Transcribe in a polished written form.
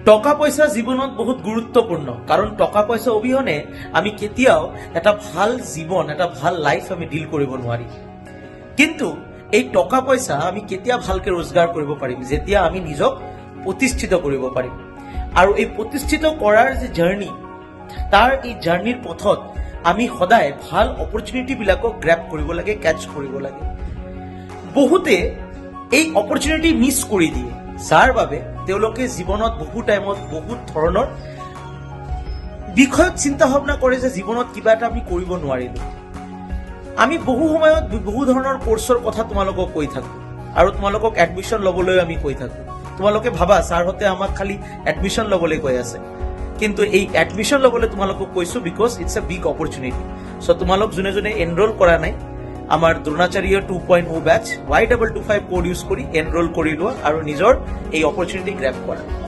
টকা পইচা জীৱনত বহুত গুৰুত্বপূৰ্ণ, কাৰণ টকা পইচা অবিহনে আমি কেতিয়াও এটা ভাল জীৱন, এটা ভাল লাইফ আমি ডিল কৰিব নোৱাৰিম। কিন্তু এই টকা পইচা আমি কেতিয়া ভালকে ৰোজগাৰ কৰিব পাৰিম, যেতিয়া আমি নিজক প্ৰতিষ্ঠিত কৰিব পাৰিম। আৰু এই প্ৰতিষ্ঠিত কৰাৰ যে জাৰ্ণি, তাৰ এই জাৰ্ণিৰ পথত আমি সদায় ভাল অপৰচুনিটি বিলাকক গ্ৰেব কৰিব লাগে, কেচ কৰিব লাগে। বহুতে এই অপৰচুনিটি মিছ কৰি দিয়ে, যাৰ বাবে তেওঁলোকে জীৱনত বহু টাইমত বহুত ধৰণৰ বিষয়ত চিন্তা ভাৱনা কৰে যে জীৱনত কিবা এটা আমি কৰিব নোৱাৰিলো। আমি বহু সময়ত বহু ধৰণৰ কোৰ্চৰ কথা তোমালোকক কৈ থাকো, আৰু তোমালোকক এডমিশ্যন ল'বলৈ আমি কৈ থাকো। তোমালোকে ভাবা ছাৰহঁতে আমাক খালি এডমিশ্যন ল'বলৈ কৈ আছে, কিন্তু এই এডমিশ্যন ল'বলৈ তোমালোকক কৈছো because it's a big opportunity. So' তোমালোক যোনে যোনে এনৰোল কৰা নাই আমাৰ Dronacharya 2.0 batch Y225 code use কৰি এনৰোল কৰি লোৱা আৰু নিজৰ এই অপৰচুনিটি গ্ৰেব কৰা।